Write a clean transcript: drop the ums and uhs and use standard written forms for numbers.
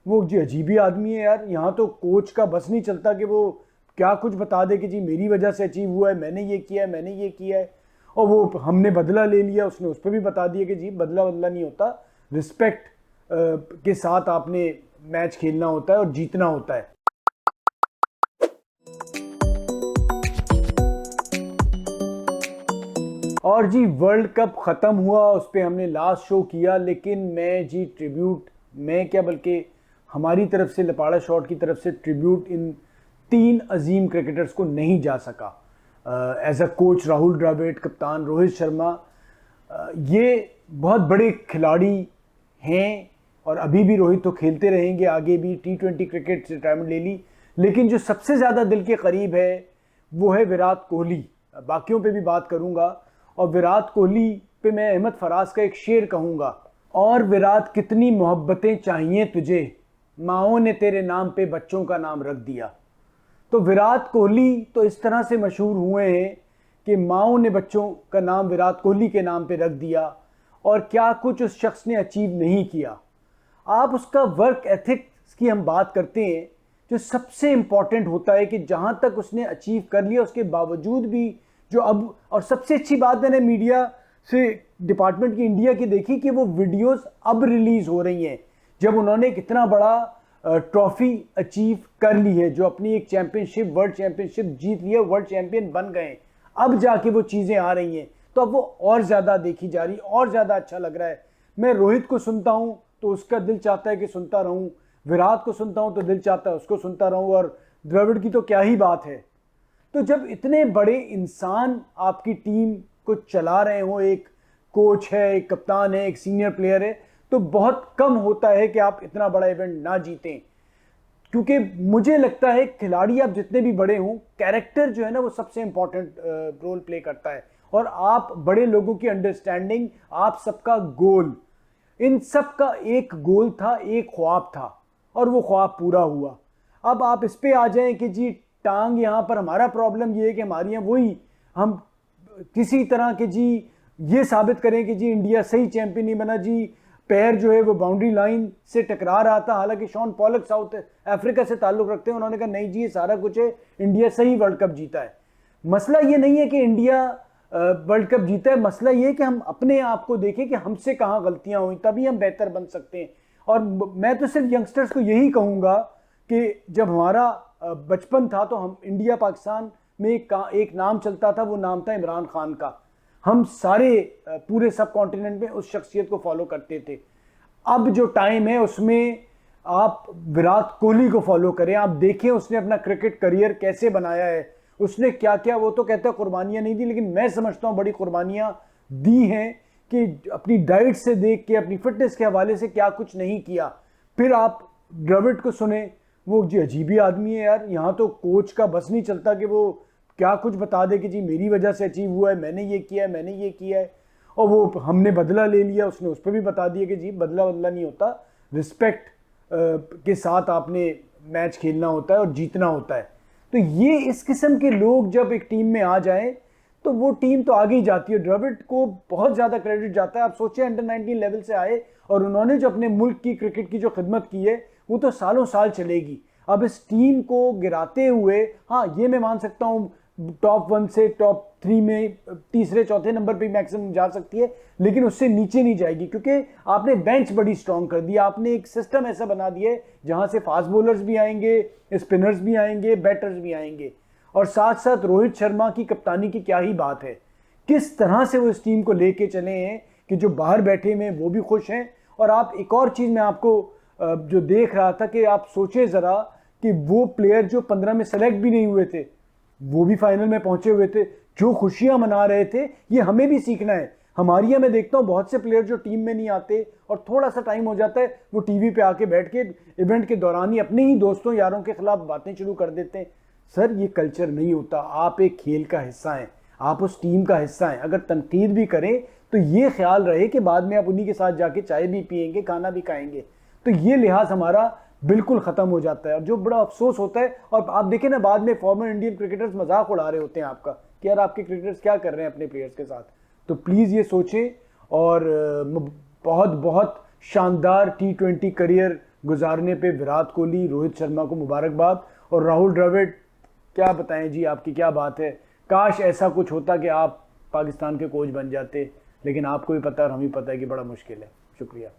वो जी अजीब ही आदमी है यार। यहाँ तो कोच का बस नहीं चलता कि वो क्या कुछ बता दे कि जी मेरी वजह से अचीव हुआ है, मैंने ये किया है, मैंने ये किया है। और वो हमने बदला ले लिया, उसने उस पर भी बता दिया कि जी बदला बदला नहीं होता, रिस्पेक्ट के साथ आपने मैच खेलना होता है और जीतना होता है। और जी वर्ल्ड कप ख़त्म हुआ, उस पर हमने लास्ट शो किया, लेकिन मैं जी ट्रिब्यूट, मैं क्या बल्कि हमारी तरफ से, लपाड़ा शॉट की तरफ से ट्रिब्यूट इन 3 अजीम क्रिकेटर्स को नहीं जा सका। As a coach Rahul Dravid, कप्तान रोहित शर्मा, ये बहुत बड़े खिलाड़ी हैं और अभी भी रोहित तो खेलते रहेंगे, आगे भी T20 क्रिकेट से रिटायरमेंट ले ली। लेकिन जो सबसे ज़्यादा दिल के करीब है वो है विराट कोहली। बाकियों पे भी बात करूँगा, और विराट कोहली पे मैं अहमद फराज का एक शेर कहूँगा, और विराट कितनी मोहब्बतें चाहिए तुझे, माओ ने तेरे नाम पे बच्चों का नाम रख दिया। तो विराट कोहली तो इस तरह से मशहूर हुए हैं कि माओ ने बच्चों का नाम विराट कोहली के नाम पे रख दिया, और क्या कुछ उस शख्स ने अचीव नहीं किया। आप उसका वर्क एथिक्स की हम बात करते हैं, जो सबसे इम्पॉर्टेंट होता है कि जहाँ तक उसने अचीव कर लिया उसके बावजूद भी जो अब, और सबसे अच्छी बात मैंने मीडिया से डिपार्टमेंट की इंडिया की देखी कि वो वीडियोस अब रिलीज़ हो रही हैं, जब उन्होंने एक इतना बड़ा ट्रॉफी अचीव कर ली है, जो अपनी एक चैंपियनशिप, वर्ल्ड चैंपियनशिप जीत लिया, वर्ल्ड चैंपियन बन गए, अब जाके वो चीज़ें आ रही हैं, तो अब वो और ज़्यादा देखी जा रही, और ज़्यादा अच्छा लग रहा है। मैं रोहित को सुनता हूँ तो उसका दिल चाहता है कि सुनता रहूँ, विराट को सुनता हूँ तो दिल चाहता है उसको सुनता रहूँ, और द्रविड़ की तो क्या ही बात है। तो जब इतने बड़े इंसान आपकी टीम को चला रहे हो, एक कोच है, एक कप्तान है, एक सीनियर प्लेयर है, तो बहुत कम होता है कि आप इतना बड़ा इवेंट ना जीतें। क्योंकि मुझे लगता है खिलाड़ी आप जितने भी बड़े हों, कैरेक्टर जो है ना वो सबसे इंपॉर्टेंट रोल प्ले करता है, और आप बड़े लोगों की अंडरस्टैंडिंग, आप सबका गोल, इन सब का एक गोल था, एक ख्वाब था, और वो ख्वाब पूरा हुआ। अब आप इस पे आ जाएं कि जी टांग यहाँ पर हमारा प्रॉब्लम ये है कि हमारी यहाँ वही, हम किसी तरह के जी ये साबित करें कि जी इंडिया सही चैंपियन नहीं बना, जी पैर जो है वो बाउंड्री लाइन से टकरा रहा था, हालांकि शॉन पॉलक साउथ अफ्रीका से ताल्लुक रखते हैं, उन्होंने कहा नहीं जी ये सारा कुछ है, इंडिया सही वर्ल्ड कप जीता है। मसला ये नहीं है कि इंडिया वर्ल्ड कप जीता है, मसला ये है कि हम अपने आप को देखें कि हमसे कहाँ गलतियां हुई, तभी हम बेहतर बन सकते हैं। और मैं तो सिर्फ यंगस्टर्स को यही कहूँगा कि जब हमारा बचपन था तो हम इंडिया पाकिस्तान में एक नाम चलता था, वो नाम था इमरान खान का। हम सारे पूरे सब कॉन्टिनेंट में उस शख्सियत को फॉलो करते थे। अब जो टाइम है उसमें आप विराट कोहली को फॉलो करें, आप देखें उसने अपना क्रिकेट करियर कैसे बनाया है, उसने क्या क्या, वो तो कहता है कुर्बानियां नहीं दी, लेकिन मैं समझता हूं बड़ी कुर्बानियां दी हैं कि अपनी डाइट से देख के, अपनी फिटनेस के हवाले से क्या कुछ नहीं किया। फिर आप द्रविड़ को सुने, वो जी अजीब ही आदमी है यार। यहाँ तो कोच का बस नहीं चलता कि वो क्या कुछ बता दे कि जी मेरी वजह से अचीव हुआ है, मैंने ये किया है, मैंने ये किया है। और वो हमने बदला ले लिया, उसने उस पर भी बता दिया कि जी बदला बदला नहीं होता, रिस्पेक्ट के साथ आपने मैच खेलना होता है और जीतना होता है। तो ये इस किस्म के लोग जब एक टीम में आ जाएं तो वो टीम तो आगे ही जाती है। द्रविड़ को बहुत ज़्यादा क्रेडिट जाता है। आप सोचिए अंडर 19 लेवल से आए और उन्होंने जो अपने मुल्क की क्रिकेट की जो खिदमत की है वो तो सालों साल चलेगी। अब इस टीम को गिराते हुए, हाँ ये मैं मान सकता हूँ टॉप 1 से टॉप 3 में तीसरे चौथे नंबर पे मैक्सिमम जा सकती है, लेकिन उससे नीचे नहीं जाएगी, क्योंकि आपने बेंच बड़ी स्ट्रांग कर दिया, आपने एक सिस्टम ऐसा बना दिया है जहां से फास्ट बॉलर्स भी आएंगे, स्पिनर्स भी आएंगे, बैटर्स भी आएंगे। और साथ साथ रोहित शर्मा की कप्तानी की क्या ही बात है, किस तरह से वो इस टीम को लेके चले हैं कि जो बाहर बैठे में वो भी खुश हैं। और आप एक और चीज़ मैं आपको जो देख रहा था कि आप सोचे ज़रा कि वो प्लेयर जो 15 में सेलेक्ट भी नहीं हुए थे वो भी फाइनल में पहुंचे हुए थे, जो खुशियां मना रहे थे। ये हमें भी सीखना है। हमारी यहाँ मैं देखता हूँ बहुत से प्लेयर जो टीम में नहीं आते और थोड़ा सा टाइम हो जाता है वो टीवी पे आके बैठ के इवेंट के दौरान ही अपने ही दोस्तों यारों के खिलाफ बातें शुरू कर देते हैं। सर ये कल्चर नहीं होता। आप एक खेल का हिस्सा हैं, आप उस टीम का हिस्सा हैं। अगर तनकीद भी करें तो ये ख्याल रहे कि बाद में आप उन्हीं के साथ जाके चाय भी पियेंगे, खाना भी खाएंगे। तो ये लिहाज हमारा बिल्कुल ख़त्म हो जाता है। और जो बड़ा अफसोस होता है, और आप देखें ना बाद में फॉर्मर इंडियन क्रिकेटर्स मजाक उड़ा रहे होते हैं आपका कि यार आपके क्रिकेटर्स क्या कर रहे हैं अपने प्लेयर्स के साथ। तो प्लीज़ ये सोचें। और बहुत बहुत शानदार T20 करियर गुजारने पे विराट कोहली, रोहित शर्मा को मुबारकबाद। और राहुल द्रविड़, क्या बताएं जी, आपकी क्या बात है। काश ऐसा कुछ होता कि आप पाकिस्तान के कोच बन जाते, लेकिन आपको भी पता है और हमें पता है कि बड़ा मुश्किल है। शुक्रिया।